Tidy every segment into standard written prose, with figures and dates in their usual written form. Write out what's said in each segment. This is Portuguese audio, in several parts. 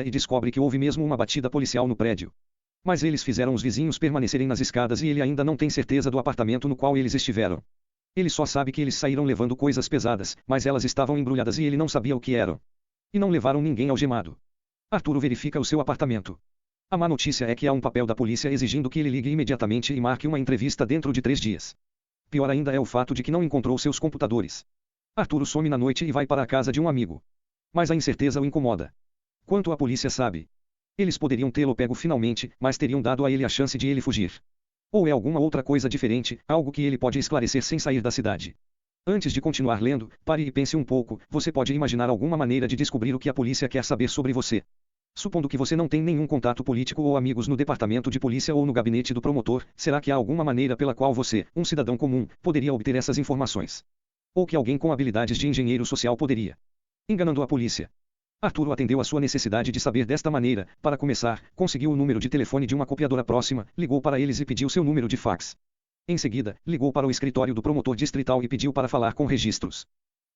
e descobre que houve mesmo uma batida policial no prédio. Mas eles fizeram os vizinhos permanecerem nas escadas e ele ainda não tem certeza do apartamento no qual eles estiveram. Ele só sabe que eles saíram levando coisas pesadas, mas elas estavam embrulhadas e ele não sabia o que eram. E não levaram ninguém algemado. Arturo verifica o seu apartamento. A má notícia é que há um papel da polícia exigindo que ele ligue imediatamente e marque uma entrevista dentro de 3 dias. Pior ainda é o fato de que não encontrou seus computadores. Arturo some na noite e vai para a casa de um amigo. Mas a incerteza o incomoda. Quanto a polícia sabe? Eles poderiam tê-lo pego finalmente, mas teriam dado a ele a chance de ele fugir. Ou é alguma outra coisa diferente, algo que ele pode esclarecer sem sair da cidade. Antes de continuar lendo, pare e pense um pouco, você pode imaginar alguma maneira de descobrir o que a polícia quer saber sobre você. Supondo que você não tem nenhum contato político ou amigos no departamento de polícia ou no gabinete do promotor, será que há alguma maneira pela qual você, um cidadão comum, poderia obter essas informações? Ou que alguém com habilidades de engenheiro social poderia? Enganando a polícia. Arturo atendeu a sua necessidade de saber desta maneira. Para começar, conseguiu o número de telefone de uma copiadora próxima, ligou para eles e pediu seu número de fax. Em seguida, ligou para o escritório do promotor distrital e pediu para falar com registros.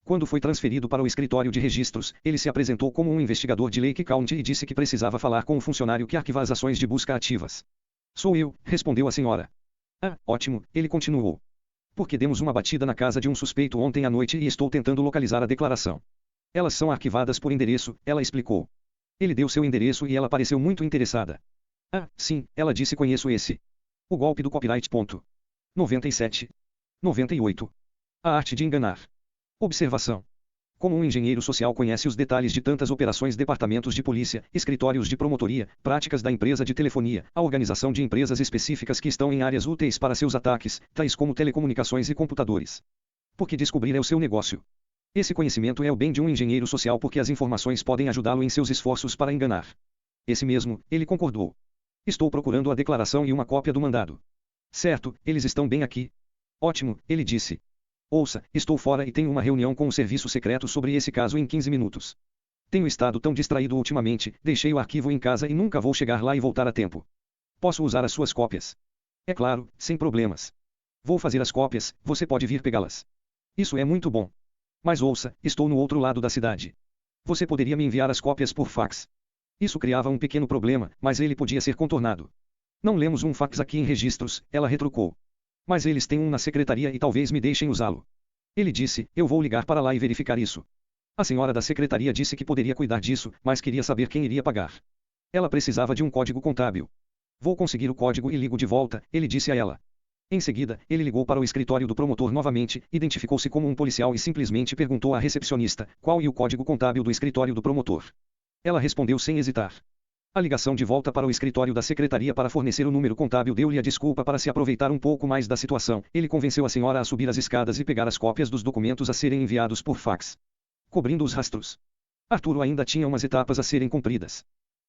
Quando foi transferido para o escritório de registros, ele se apresentou como um investigador de Lake County e disse que precisava falar com o funcionário que arquiva as ações de busca ativas. Sou eu, respondeu a senhora. Ah, ótimo, ele continuou. Porque demos uma batida na casa de um suspeito ontem à noite e estou tentando localizar a declaração. Elas são arquivadas por endereço, ela explicou. Ele deu seu endereço e ela pareceu muito interessada. Ah, sim, ela disse conheço esse. O golpe do copyright. 97. 98. A arte de enganar. Observação. Como um engenheiro social conhece os detalhes de tantas operações, departamentos de polícia, escritórios de promotoria, práticas da empresa de telefonia, a organização de empresas específicas que estão em áreas úteis para seus ataques, tais como telecomunicações e computadores. Porque descobrir é o seu negócio. Esse conhecimento é o bem de um engenheiro social porque as informações podem ajudá-lo em seus esforços para enganar. Esse mesmo, ele concordou. Estou procurando a declaração e uma cópia do mandado. Certo, eles estão bem aqui. Ótimo, ele disse. Ouça, estou fora e tenho uma reunião com o serviço secreto sobre esse caso em 15 minutos. Tenho estado tão distraído ultimamente, deixei o arquivo em casa e nunca vou chegar lá e voltar a tempo. Posso usar as suas cópias? É claro, sem problemas. Vou fazer as cópias, você pode vir pegá-las. Isso é muito bom. Mas ouça, estou no outro lado da cidade. Você poderia me enviar as cópias por fax. Isso criava um pequeno problema, mas ele podia ser contornado. Não lemos um fax aqui em registros, ela retrucou. Mas eles têm um na secretaria e talvez me deixem usá-lo. Ele disse, eu vou ligar para lá e verificar isso. A senhora da secretaria disse que poderia cuidar disso, mas queria saber quem iria pagar. Ela precisava de um código contábil. Vou conseguir o código e ligo de volta, ele disse a ela. Em seguida, ele ligou para o escritório do promotor novamente, identificou-se como um policial e simplesmente perguntou à recepcionista, qual é o código contábil do escritório do promotor. Ela respondeu sem hesitar. A ligação de volta para o escritório da secretaria para fornecer o número contábil deu-lhe a desculpa para se aproveitar um pouco mais da situação. Ele convenceu a senhora a subir as escadas e pegar as cópias dos documentos a serem enviados por fax. Cobrindo os rastros. Arturo ainda tinha umas etapas a serem cumpridas.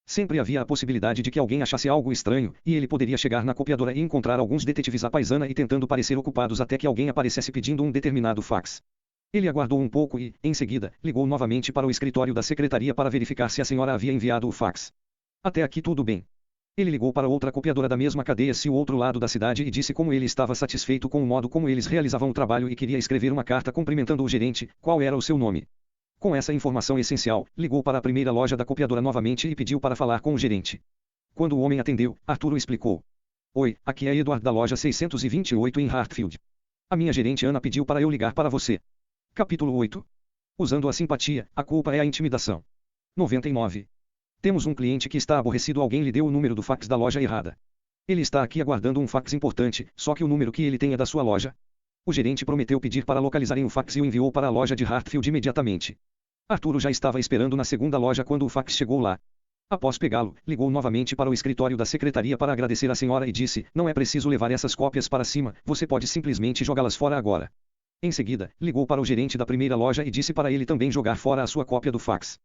Sempre havia a possibilidade de que alguém achasse algo estranho, e ele poderia chegar na copiadora e encontrar alguns detetives à paisana e tentando parecer ocupados até que alguém aparecesse pedindo um determinado fax. Ele aguardou um pouco e, em seguida, ligou novamente para o escritório da secretaria para verificar se a senhora havia enviado o fax. Até aqui tudo bem. Ele ligou para outra copiadora da mesma cadeia se o outro lado da cidade e disse como ele estava satisfeito com o modo como eles realizavam o trabalho e queria escrever uma carta cumprimentando o gerente, qual era o seu nome. Com essa informação essencial, ligou para a primeira loja da copiadora novamente e pediu para falar com o gerente. Quando o homem atendeu, Arturo explicou. Oi, aqui é Edward da loja 628 em Hartfield. A minha gerente Ana pediu para eu ligar para você. Capítulo 8. Usando a simpatia, a culpa é a intimidação. 99. Temos um cliente que está aborrecido. Alguém lhe deu o número do fax da loja errada. Ele está aqui aguardando um fax importante, só que o número que ele tem é da sua loja. O gerente prometeu pedir para localizarem o fax e o enviou para a loja de Hartfield imediatamente. Arturo já estava esperando na segunda loja quando o fax chegou lá. Após pegá-lo, ligou novamente para o escritório da secretaria para agradecer à senhora e disse, não é preciso levar essas cópias para cima, você pode simplesmente jogá-las fora agora. Em seguida, ligou para o gerente da primeira loja e disse para ele também jogar fora a sua cópia do fax.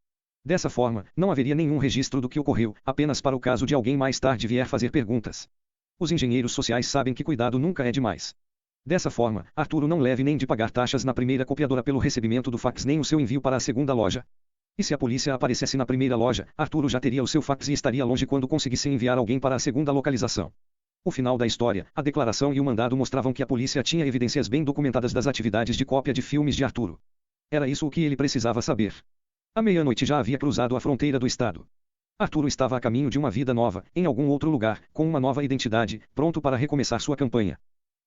Dessa forma, não haveria nenhum registro do que ocorreu, apenas para o caso de alguém mais tarde vier fazer perguntas. Os engenheiros sociais sabem que cuidado nunca é demais. Dessa forma, Arturo não leve nem de pagar taxas na primeira copiadora pelo recebimento do fax nem o seu envio para a segunda loja. E se a polícia aparecesse na primeira loja, Arturo já teria o seu fax e estaria longe quando conseguisse enviar alguém para a segunda localização. O final da história, a declaração e o mandado mostravam que a polícia tinha evidências bem documentadas das atividades de cópia de filmes de Arturo. Era isso o que ele precisava saber. À meia-noite já havia cruzado a fronteira do estado. Arturo estava a caminho de uma vida nova, em algum outro lugar, com uma nova identidade, pronto para recomeçar sua campanha.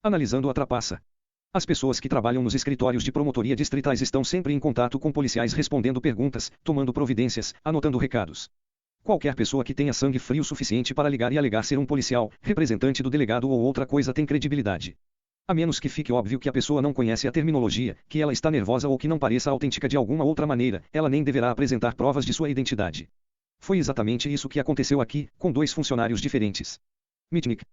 Analisando a trapaça. As pessoas que trabalham nos escritórios de promotoria distritais estão sempre em contato com policiais respondendo perguntas, tomando providências, anotando recados. Qualquer pessoa que tenha sangue frio suficiente para ligar e alegar ser um policial, representante do delegado ou outra coisa tem credibilidade. A menos que fique óbvio que a pessoa não conhece a terminologia, que ela está nervosa ou que não pareça autêntica de alguma outra maneira, ela nem deverá apresentar provas de sua identidade. Foi exatamente isso que aconteceu aqui, com dois funcionários diferentes. Mitnick.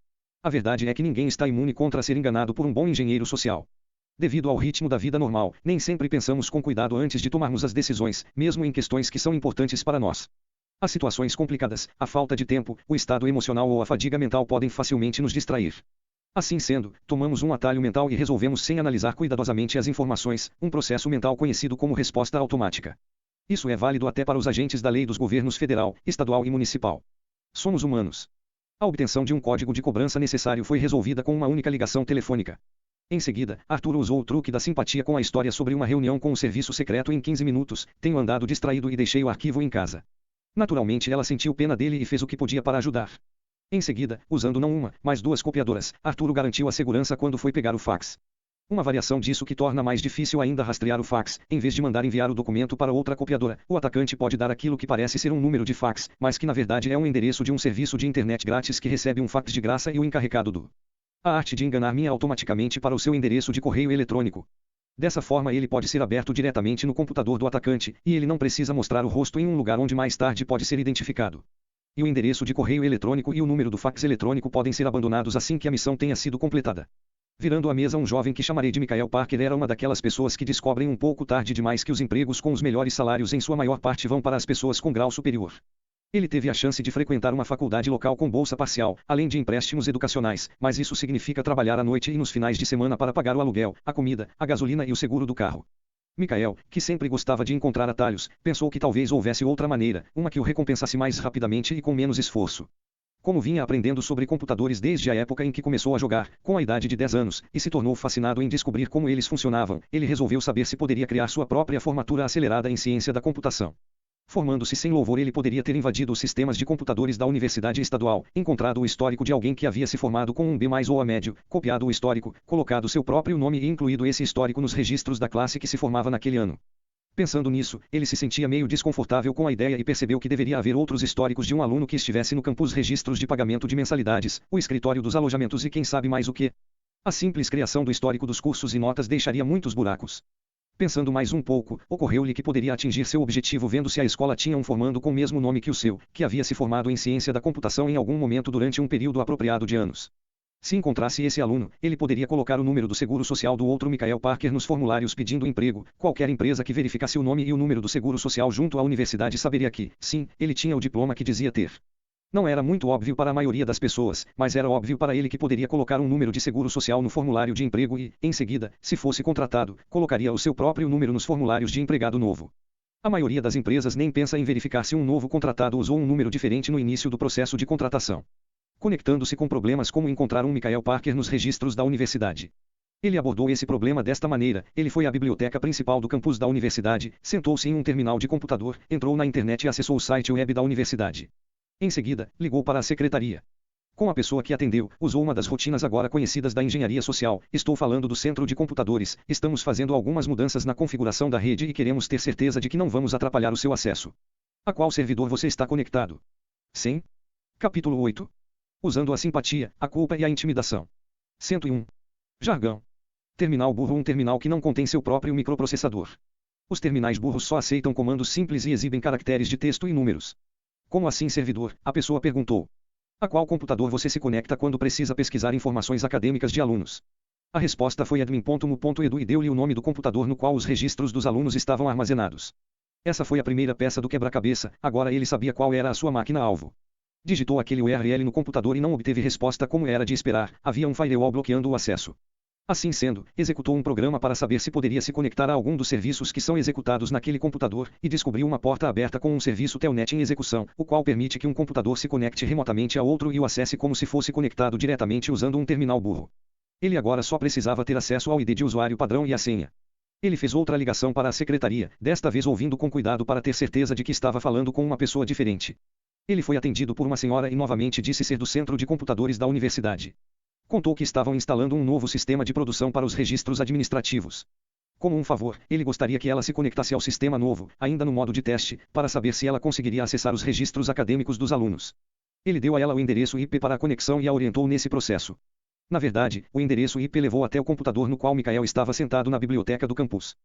A verdade é que ninguém está imune contra ser enganado por um bom engenheiro social. Devido ao ritmo da vida normal, nem sempre pensamos com cuidado antes de tomarmos as decisões, mesmo em questões que são importantes para nós. As situações complicadas, a falta de tempo, o estado emocional ou a fadiga mental podem facilmente nos distrair. Assim sendo, tomamos um atalho mental e resolvemos sem analisar cuidadosamente as informações, um processo mental conhecido como resposta automática. Isso é válido até para os agentes da lei dos governos federal, estadual e municipal. Somos humanos. A obtenção de um código de cobrança necessário foi resolvida com uma única ligação telefônica. Em seguida, Arturo usou o truque da simpatia com a história sobre uma reunião com o serviço secreto em 15 minutos, tenho andado distraído e deixei o arquivo em casa. Naturalmente ela sentiu pena dele e fez o que podia para ajudar. Em seguida, usando não uma, mas duas copiadoras, Arturo garantiu a segurança quando foi pegar o fax. Uma variação disso que torna mais difícil ainda rastrear o fax, em vez de mandar enviar o documento para outra copiadora, o atacante pode dar aquilo que parece ser um número de fax, mas que na verdade é um endereço de um serviço de internet grátis que recebe um fax de graça e o encarregado do. A arte de enganar-me automaticamente para o seu endereço de correio eletrônico. Dessa forma ele pode ser aberto diretamente no computador do atacante, e ele não precisa mostrar o rosto em um lugar onde mais tarde pode ser identificado. E o endereço de correio eletrônico e o número do fax eletrônico podem ser abandonados assim que a missão tenha sido completada. Virando à mesa um jovem que chamarei de Michael Parker era uma daquelas pessoas que descobrem um pouco tarde demais que os empregos com os melhores salários em sua maior parte vão para as pessoas com grau superior. Ele teve a chance de frequentar uma faculdade local com bolsa parcial, além de empréstimos educacionais, mas isso significa trabalhar à noite e nos finais de semana para pagar o aluguel, a comida, a gasolina e o seguro do carro. Michael, que sempre gostava de encontrar atalhos, pensou que talvez houvesse outra maneira, uma que o recompensasse mais rapidamente e com menos esforço. Como vinha aprendendo sobre computadores desde a época em que começou a jogar, com a idade de 10 anos, e se tornou fascinado em descobrir como eles funcionavam, ele resolveu saber se poderia criar sua própria formatura acelerada em ciência da computação. Formando-se sem louvor, ele poderia ter invadido os sistemas de computadores da Universidade Estadual, encontrado o histórico de alguém que havia se formado com um B+ ou A médio, copiado o histórico, colocado seu próprio nome e incluído esse histórico nos registros da classe que se formava naquele ano. Pensando nisso, ele se sentia meio desconfortável com a ideia e percebeu que deveria haver outros históricos de um aluno que estivesse no campus, registros de pagamento de mensalidades, o escritório dos alojamentos e quem sabe mais o que. A simples criação do histórico dos cursos e notas deixaria muitos buracos. Pensando mais um pouco, ocorreu-lhe que poderia atingir seu objetivo vendo se a escola tinha um formando com o mesmo nome que o seu, que havia se formado em ciência da computação em algum momento durante um período apropriado de anos. Se encontrasse esse aluno, ele poderia colocar o número do seguro social do outro Michael Parker nos formulários pedindo emprego. Qualquer empresa que verificasse o nome e o número do seguro social junto à universidade saberia que, sim, ele tinha o diploma que dizia ter. Não era muito óbvio para a maioria das pessoas, mas era óbvio para ele que poderia colocar um número de seguro social no formulário de emprego e, em seguida, se fosse contratado, colocaria o seu próprio número nos formulários de empregado novo. A maioria das empresas nem pensa em verificar se um novo contratado usou um número diferente no início do processo de contratação. Conectando-se com problemas como encontrar um Michael Parker nos registros da universidade. Ele abordou esse problema desta maneira: ele foi à biblioteca principal do campus da universidade, sentou-se em um terminal de computador, entrou na internet e acessou o site web da universidade. Em seguida, ligou para a secretaria. Com a pessoa que atendeu, usou uma das rotinas agora conhecidas da engenharia social: estou falando do centro de computadores, estamos fazendo algumas mudanças na configuração da rede e queremos ter certeza de que não vamos atrapalhar o seu acesso. A qual servidor você está conectado? Sim. Capítulo 8. Usando a simpatia, a culpa e a intimidação. 101. Jargão. Terminal burro: um terminal que não contém seu próprio microprocessador. Os terminais burros só aceitam comandos simples e exibem caracteres de texto e números. Como assim servidor? A pessoa perguntou. A qual computador você se conecta quando precisa pesquisar informações acadêmicas de alunos? A resposta foi admin.mu.edu e deu-lhe o nome do computador no qual os registros dos alunos estavam armazenados. Essa foi a primeira peça do quebra-cabeça, agora ele sabia qual era a sua máquina-alvo. Digitou aquele URL no computador e não obteve resposta como era de esperar, havia um firewall bloqueando o acesso. Assim sendo, executou um programa para saber se poderia se conectar a algum dos serviços que são executados naquele computador, e descobriu uma porta aberta com um serviço Telnet em execução, o qual permite que um computador se conecte remotamente a outro e o acesse como se fosse conectado diretamente usando um terminal burro. Ele agora só precisava ter acesso ao ID de usuário padrão e a senha. Ele fez outra ligação para a secretaria, desta vez ouvindo com cuidado para ter certeza de que estava falando com uma pessoa diferente. Ele foi atendido por uma senhora e novamente disse ser do centro de computadores da universidade. Contou que estavam instalando um novo sistema de produção para os registros administrativos. Como um favor, ele gostaria que ela se conectasse ao sistema novo, ainda no modo de teste, para saber se ela conseguiria acessar os registros acadêmicos dos alunos. Ele deu a ela o endereço IP para a conexão e a orientou nesse processo. Na verdade, o endereço IP levou até o computador no qual Michael estava sentado na biblioteca do campus.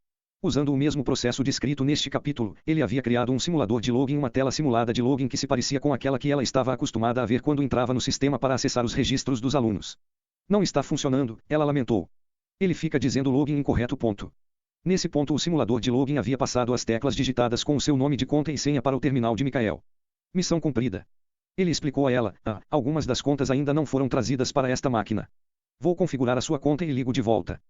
Usando o mesmo processo descrito neste capítulo, ele havia criado um simulador de login, uma tela simulada de login que se parecia com aquela que ela estava acostumada a ver quando entrava no sistema para acessar os registros dos alunos. Não está funcionando, ela lamentou. Ele fica dizendo login incorreto. Nesse ponto o simulador de login havia passado as teclas digitadas com o seu nome de conta e senha para o terminal de Michael. Missão cumprida. Ele explicou a ela, algumas das contas ainda não foram trazidas para esta máquina. Vou configurar a sua conta e ligo de volta.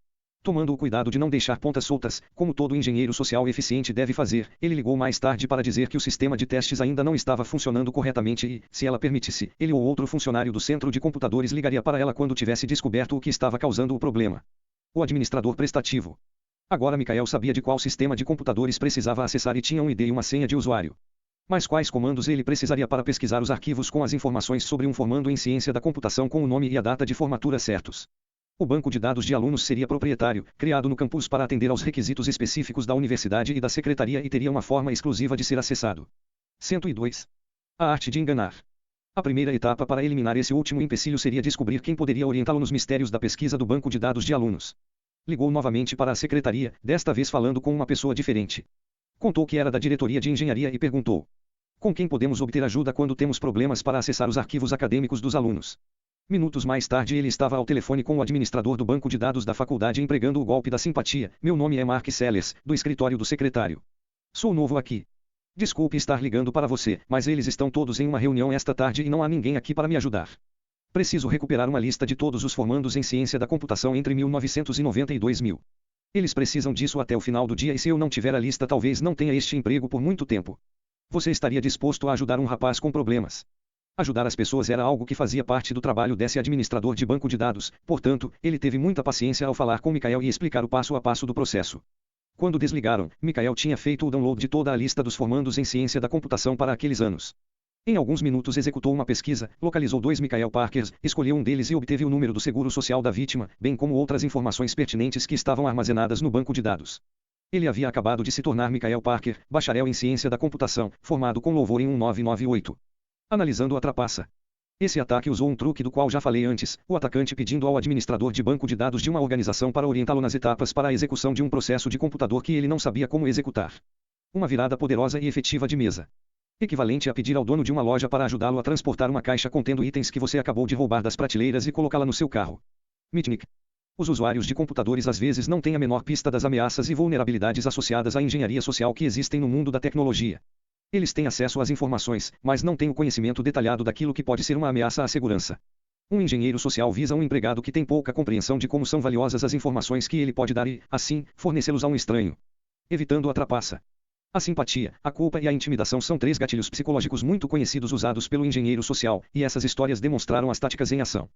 Tomando o cuidado de não deixar pontas soltas, como todo engenheiro social eficiente deve fazer, ele ligou mais tarde para dizer que o sistema de testes ainda não estava funcionando corretamente e, se ela permitisse, ele ou outro funcionário do centro de computadores ligaria para ela quando tivesse descoberto o que estava causando o problema. O administrador prestativo. Agora Michael sabia de qual sistema de computadores precisava acessar e tinha um ID e uma senha de usuário. Mas quais comandos ele precisaria para pesquisar os arquivos com as informações sobre um formando em ciência da computação com o nome e a data de formatura certos? O banco de dados de alunos seria proprietário, criado no campus para atender aos requisitos específicos da universidade e da secretaria e teria uma forma exclusiva de ser acessado. 102. A arte de enganar. A primeira etapa para eliminar esse último empecilho seria descobrir quem poderia orientá-lo nos mistérios da pesquisa do banco de dados de alunos. Ligou novamente para a secretaria, desta vez falando com uma pessoa diferente. Contou que era da diretoria de engenharia e perguntou: com quem podemos obter ajuda quando temos problemas para acessar os arquivos acadêmicos dos alunos? Minutos mais tarde ele estava ao telefone com o administrador do banco de dados da faculdade empregando o golpe da simpatia. Meu nome é Mark Sellers, do escritório do secretário. Sou novo aqui. Desculpe estar ligando para você, mas eles estão todos em uma reunião esta tarde e não há ninguém aqui para me ajudar. Preciso recuperar uma lista de todos os formandos em ciência da computação entre 1990 e 2000. Eles precisam disso até o final do dia e se eu não tiver a lista talvez não tenha este emprego por muito tempo. Você estaria disposto a ajudar um rapaz com problemas? Ajudar as pessoas era algo que fazia parte do trabalho desse administrador de banco de dados, portanto, ele teve muita paciência ao falar com Michael e explicar o passo a passo do processo. Quando desligaram, Michael tinha feito o download de toda a lista dos formandos em ciência da computação para aqueles anos. Em alguns minutos executou uma pesquisa, localizou 2 Michael Parkers, escolheu um deles e obteve o número do seguro social da vítima, bem como outras informações pertinentes que estavam armazenadas no banco de dados. Ele havia acabado de se tornar Michael Parker, bacharel em ciência da computação, formado com louvor em 1998. Analisando a trapaça. Esse ataque usou um truque do qual já falei antes, o atacante pedindo ao administrador de banco de dados de uma organização para orientá-lo nas etapas para a execução de um processo de computador que ele não sabia como executar. Uma virada poderosa e efetiva de mesa. Equivalente a pedir ao dono de uma loja para ajudá-lo a transportar uma caixa contendo itens que você acabou de roubar das prateleiras e colocá-la no seu carro. Mitnick. Os usuários de computadores às vezes não têm a menor pista das ameaças e vulnerabilidades associadas à engenharia social que existem no mundo da tecnologia. Eles têm acesso às informações, mas não têm o conhecimento detalhado daquilo que pode ser uma ameaça à segurança. Um engenheiro social visa um empregado que tem pouca compreensão de como são valiosas as informações que ele pode dar e, assim, fornecê-los a um estranho. Evitando a trapaça. A simpatia, a culpa e a intimidação são 3 gatilhos psicológicos muito conhecidos usados pelo engenheiro social, e essas histórias demonstraram as táticas em ação.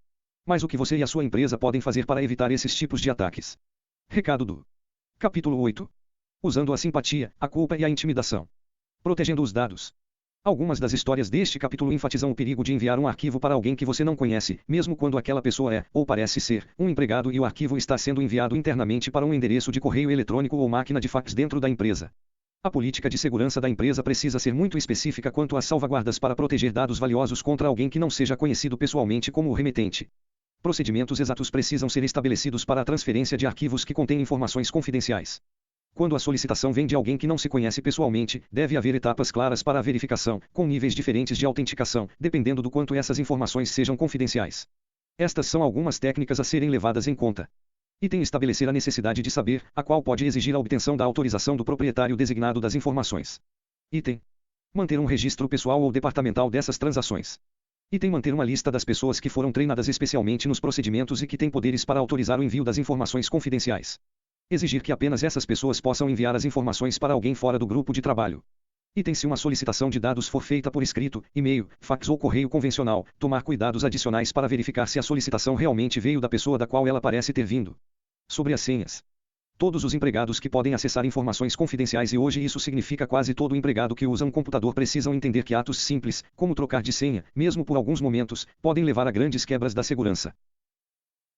Mas o que você e a sua empresa podem fazer para evitar esses tipos de ataques? Recado do Capítulo 8. Usando a simpatia, a culpa e a intimidação. Protegendo os dados. Algumas das histórias deste capítulo enfatizam o perigo de enviar um arquivo para alguém que você não conhece, mesmo quando aquela pessoa é, ou parece ser, um empregado e o arquivo está sendo enviado internamente para um endereço de correio eletrônico ou máquina de fax dentro da empresa. A política de segurança da empresa precisa ser muito específica quanto às salvaguardas para proteger dados valiosos contra alguém que não seja conhecido pessoalmente como o remetente. Procedimentos exatos precisam ser estabelecidos para a transferência de arquivos que contêm informações confidenciais. Quando a solicitação vem de alguém que não se conhece pessoalmente, deve haver etapas claras para a verificação, com níveis diferentes de autenticação, dependendo do quanto essas informações sejam confidenciais. Estas são algumas técnicas a serem levadas em conta. Item: estabelecer a necessidade de saber, a qual pode exigir a obtenção da autorização do proprietário designado das informações. Item: manter um registro pessoal ou departamental dessas transações. Item: manter uma lista das pessoas que foram treinadas especialmente nos procedimentos e que têm poderes para autorizar o envio das informações confidenciais. Exigir que apenas essas pessoas possam enviar as informações para alguém fora do grupo de trabalho. Item: se uma solicitação de dados for feita por escrito, e-mail, fax ou correio convencional, tomar cuidados adicionais para verificar se a solicitação realmente veio da pessoa da qual ela parece ter vindo. Sobre as senhas. Todos os empregados que podem acessar informações confidenciais, e hoje isso significa quase todo empregado que usa um computador, precisam entender que atos simples, como trocar de senha, mesmo por alguns momentos, podem levar a grandes quebras da segurança.